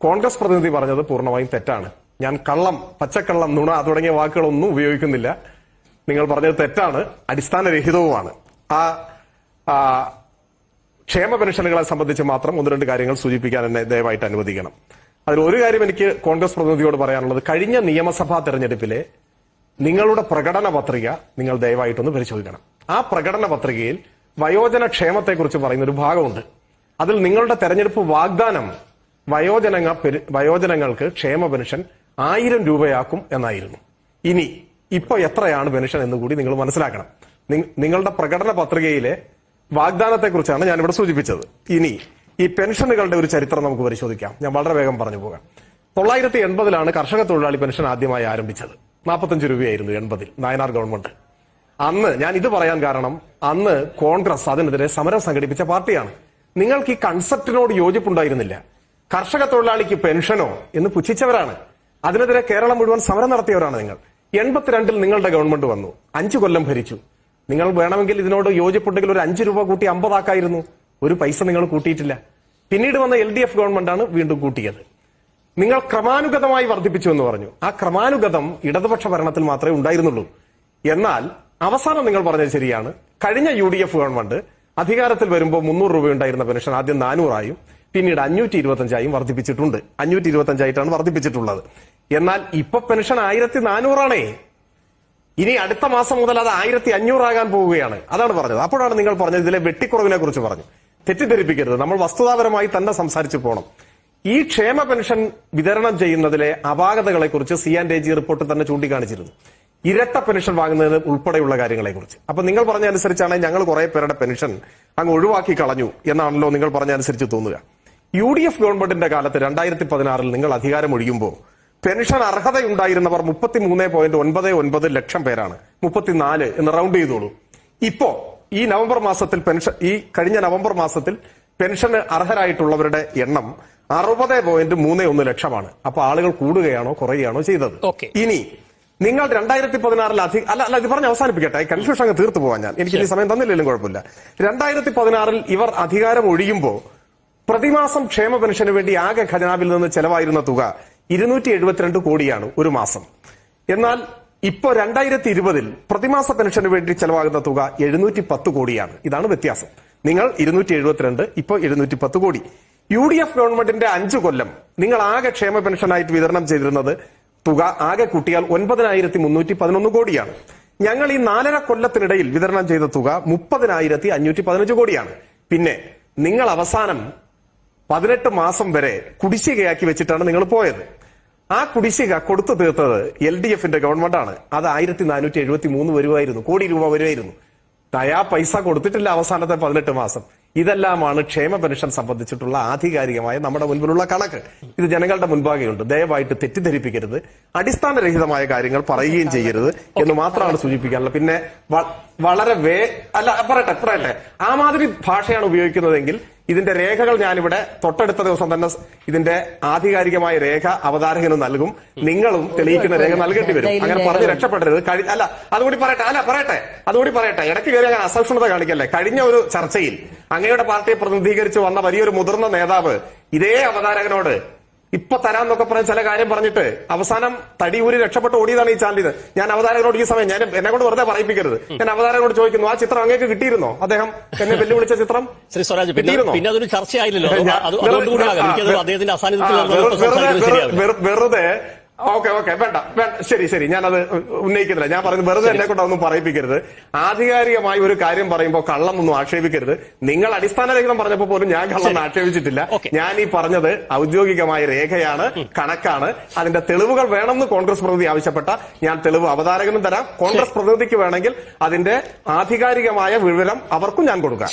കോൺഗ്രസ് പ്രതിനിധി പറഞ്ഞത് പൂർണ്ണമായും തെറ്റാണ്. ഞാൻ കള്ളം, പച്ചക്കള്ളം, നുണ തുടങ്ങിയ വാക്കുകളൊന്നും ഉപയോഗിക്കുന്നില്ല. നിങ്ങൾ പറഞ്ഞത് തെറ്റാണ്, അടിസ്ഥാനരഹിതവുമാണ്. ക്ഷേമ പെൻഷനുകളെ സംബന്ധിച്ച് മാത്രം ഒന്ന് രണ്ട് കാര്യങ്ങൾ സൂചിപ്പിക്കാൻ എന്നെ ദയവായിട്ട് അനുവദിക്കണം. അതിൽ ഒരു കാര്യം എനിക്ക് കോൺഗ്രസ് പ്രതിനിധിയോട് പറയാനുള്ളത്, കഴിഞ്ഞ നിയമസഭാ തെരഞ്ഞെടുപ്പിലെ നിങ്ങളുടെ പ്രകടന പത്രിക നിങ്ങൾ ദയവായിട്ടൊന്ന് പരിശോധിക്കണം. ആ പ്രകടന പത്രികയിൽ വയോജന ക്ഷേമത്തെക്കുറിച്ച് പറയുന്ന ഒരു ഭാഗമുണ്ട്. അതിൽ നിങ്ങളുടെ തെരഞ്ഞെടുപ്പ് വാഗ്ദാനം വയോജനങ്ങൾക്ക് ക്ഷേമ പെൻഷൻ 1000 രൂപയാക്കും എന്നായിരുന്നു. ഇപ്പൊ എത്രയാണ് പെൻഷൻ എന്നുകൂടി നിങ്ങൾ മനസ്സിലാക്കണം. നിങ്ങളുടെ പ്രകടന പത്രികയിലെ വാഗ്ദാനത്തെക്കുറിച്ചാണ് ഞാനിവിടെ സൂചിപ്പിച്ചത്. ഇനി ഈ പെൻഷനുകളുടെ ഒരു ചരിത്രം നമുക്ക് പരിശോധിക്കാം. ഞാൻ വളരെ വേഗം പറഞ്ഞു പോകാം. 980 കർഷക തൊഴിലാളി പെൻഷൻ ആദ്യമായി ആരംഭിച്ചത്. 45 രൂപയായിരുന്നു 80 നായനാർ ഗവൺമെന്റ്. അന്ന് ഞാൻ ഇത് പറയാൻ കാരണം, അന്ന് കോൺഗ്രസ് അതിനെതിരെ സമരം സംഘടിപ്പിച്ച പാർട്ടിയാണ്. നിങ്ങൾക്ക് ഈ കൺസെപ്റ്റിനോട് യോജിപ്പുണ്ടായിരുന്നില്ല. കർഷക തൊഴിലാളിക്ക് പെൻഷനോ എന്ന് പുച്ഛിച്ചവരാണ്. അതിനെതിരെ കേരളം മുഴുവൻ സമരം നടത്തിയവരാണ് നിങ്ങൾ. 82 നിങ്ങളുടെ ഗവൺമെന്റ് വന്നു, 5 കൊല്ലം ഭരിച്ചു. നിങ്ങൾ വേണമെങ്കിൽ ഇതിനോട് യോജിപ്പുണ്ടെങ്കിൽ ഒരു 5 രൂപ കൂട്ടി 50 ആക്കായിരുന്നു. ഒരു പൈസ നിങ്ങൾ കൂട്ടിയിട്ടില്ല. പിന്നീട് വന്ന LDF ഗവൺമെന്റാണ് വീണ്ടും കൂട്ടിയത്. നിങ്ങൾ ക്രമാനുഗതമായി വർദ്ധിപ്പിച്ചു എന്ന് പറഞ്ഞു. ആ ക്രമാനുഗതം ഇടതുപക്ഷ ഭരണത്തിൽ മാത്രമേ ഉണ്ടായിരുന്നുള്ളൂ. എന്നാൽ അവസാനം നിങ്ങൾ പറഞ്ഞത് ശരിയാണ്. കഴിഞ്ഞ UDF ഗവൺമെന്റ് അധികാരത്തിൽ വരുമ്പോൾ 300 രൂപ ഉണ്ടായിരുന്ന പെൻഷൻ ആദ്യം 400 ആയും പിന്നീട് 525 ആയും വർദ്ധിപ്പിച്ചിട്ടുണ്ട്. 525 ആയിട്ടാണ് വർദ്ധിപ്പിച്ചിട്ടുള്ളത്. എന്നാൽ ഇപ്പൊ പെൻഷൻ 1400 ആണേ. ഇനി അടുത്ത മാസം മുതൽ അത് 1500 ആകാൻ പോവുകയാണ്. അതാണ് പറഞ്ഞത്. അപ്പോഴാണ് നിങ്ങൾ പറഞ്ഞത് ഇതിലെ വെട്ടിക്കുറവിനെ കുറിച്ച് പറഞ്ഞു. തെറ്റിദ്ധരിപ്പിക്കരുത്, നമ്മൾ വസ്തുതാപരമായി തന്നെ സംസാരിച്ചു പോകണം. ഈ ക്ഷേമ പെൻഷൻ വിതരണം ചെയ്യുന്നതിലെ അപാകതകളെ കുറിച്ച് C&AG റിപ്പോർട്ടിൽ തന്നെ ചൂണ്ടിക്കാണിച്ചിരുന്നു. ഇരട്ട പെൻഷൻ വാങ്ങുന്നതിന് ഉൾപ്പെടെയുള്ള കാര്യങ്ങളെക്കുറിച്ച്. അപ്പൊ നിങ്ങൾ പറഞ്ഞ അനുസരിച്ചാണ് ഞങ്ങൾ കുറെ പേരുടെ പെൻഷൻ അങ്ങ് ഒഴിവാക്കി കളഞ്ഞു എന്നാണല്ലോ നിങ്ങൾ പറഞ്ഞ അനുസരിച്ച് തോന്നുക. UDF ഗവൺമെന്റിന്റെ കാലത്ത് 2016 നിങ്ങൾ അധികാരം ഒഴിയുമ്പോൾ പെൻഷൻ അർഹതയുണ്ടായിരുന്നവർ 33.99 ലക്ഷം പേരാണ്. 34 എന്ന് റൗണ്ട് ചെയ്തോളൂ. ഇപ്പോ ഈ നവംബർ മാസത്തിൽ കഴിഞ്ഞ നവംബർ മാസത്തിൽ പെൻഷന് അർഹരായിട്ടുള്ളവരുടെ എണ്ണം 60.31 ലക്ഷമാണ്. അപ്പൊ ആളുകൾ കൂടുകയാണോ കുറയുകയാണോ ചെയ്തത്? ഇനി നിങ്ങൾ 2016 അല്ല ഇത് പറഞ്ഞ് അവസാനിപ്പിക്കട്ടെ, കൺഫ്യൂഷൻ അങ്ങ് തീർത്തു പോവാൻ എനിക്ക് ഈ സമയം തന്നില്ലെങ്കിലും കുഴപ്പമില്ല. 2016 ഇവർ അധികാരം ഒഴിയുമ്പോൾ പ്രതിമാസം ക്ഷേമ പെൻഷന് വേണ്ടി ആകെ ഖജനാവിൽ നിന്ന് ചെലവായിരുന്ന തുക 272 കോടിയാണ് ഒരു മാസം. എന്നാൽ ഇപ്പോ 2020 പ്രതിമാസ പെൻഷന് വേണ്ടി ചെലവാകുന്ന തുക 710 കോടിയാണ്. ഇതാണ് വ്യത്യാസം. നിങ്ങൾ 272, ഇപ്പോ 710 കോടി. UDF ഗവൺമെന്റിന്റെ 5 കൊല്ലം നിങ്ങൾ ആകെ ക്ഷേമ പെൻഷനായിട്ട് വിതരണം ചെയ്തിരുന്നത് തുക ആകെ കൂട്ടിയാൽ 9311 കോടിയാണ്. ഞങ്ങൾ ഈ 4.5 കൊല്ലത്തിനിടയിൽ വിതരണം ചെയ്ത തുക 30,515 കോടിയാണ്. പിന്നെ നിങ്ങൾ അവസാനം 18 മാസം വരെ കുടിശ്ശികയാക്കി വെച്ചിട്ടാണ് നിങ്ങൾ പോയത്. ആ കുടിശ്ശിക കൊടുത്തു തീർത്തത് LDFന്റെ ഗവൺമെന്റാണ്. അത് 1473 കോടി രൂപ വരുമായിരുന്നു. തയാ പൈസ കൊടുത്തിട്ടില്ല അവസാനത്തെ 18 മാസം. ഇതെല്ലാമാണ് ക്ഷേമ പെൻഷൻ സംബന്ധിച്ചിട്ടുള്ള ആധികാരികമായ നമ്മുടെ മുൻപിലുള്ള കണക്ക്. ഇത് ജനങ്ങളുടെ മുൻപാകെയുണ്ട്. ദയവായിട്ട് തെറ്റിദ്ധരിപ്പിക്കരുത്, അടിസ്ഥാനരഹിതമായ കാര്യങ്ങൾ പറയുകയും ചെയ്യരുത് എന്ന് മാത്രമാണ് സൂചിപ്പിക്കാനുള്ളത്. പിന്നെ വളരെ പറയട്ടെ ആ മാതിരി ഭാഷയാണ് ഉപയോഗിക്കുന്നതെങ്കിൽ ഇതിന്റെ രേഖകൾ ഞാനിവിടെ തൊട്ടടുത്ത ദിവസം തന്നെ ഇതിന്റെ ആധികാരികമായ രേഖ അവതാരകന് നൽകും. നിങ്ങളും തെളിയിക്കുന്ന രേഖ നൽകേണ്ടി വരും. അങ്ങനെ പറഞ്ഞ് രക്ഷപ്പെടരുത്. അതുകൂടി പറയട്ടെ. ഇടയ്ക്ക് കയറി അങ്ങനെ അസഹിഷ്ണുത കാണിക്കല്ലേ. കഴിഞ്ഞ ഒരു ചർച്ചയിൽ അങ്ങയുടെ പാർട്ടിയെ പ്രതിനിധീകരിച്ച് വന്ന വലിയൊരു മുതിർന്ന നേതാവ് ഇതേ അവതാരകനോട് ഇപ്പൊ തരാന്നൊക്കെ പറഞ്ഞ ചില കാര്യം പറഞ്ഞിട്ട് അവസാനം തടിയൂരി രക്ഷപ്പെട്ട് ഓടിയതാണ് ഈ ചാനലിന്. ഞാൻ അവതാരകനോട് ഈ സമയം എന്നെ കൊണ്ട് വെറുതെ പറയിപ്പിക്കരുത്. ഞാൻ അവതാരകനോട് ചോദിക്കുന്നു, ആ ചിത്രം അങ്ങേക്ക് കിട്ടിയിരുന്നോ? അദ്ദേഹം എന്നെ വെല്ലുവിളിച്ച ചിത്രം വെറുതെ വേണ്ട ശരി ഞാനത് ഉന്നയിക്കുന്നില്ല. ഞാൻ പറയുന്നത് വെറുതെ എന്നെ കൊണ്ട് ഒന്നും പറയിപ്പിക്കരുത്. ആധികാരികമായി ഒരു കാര്യം പറയുമ്പോൾ കള്ളമൊന്നും ആക്ഷേപിക്കരുത്. നിങ്ങൾ അടിസ്ഥാനരഹിതം പറഞ്ഞപ്പോൾ പോലും ഞാൻ കള്ളം ആക്ഷേപിച്ചിട്ടില്ല. ഞാൻ ഈ പറഞ്ഞത് ഔദ്യോഗികമായ രേഖയാണ്, കണക്കാണ്. അതിന്റെ തെളിവുകൾ വേണമെന്ന് കോൺഗ്രസ് പ്രതിനിധി ആവശ്യപ്പെട്ട ഞാൻ തെളിവ് അവതാരകനും തരാം. കോൺഗ്രസ് പ്രതിനിധിക്ക് വേണമെങ്കിൽ അതിന്റെ ആധികാരികമായ വിവരം അവർക്കും ഞാൻ കൊടുക്കാം.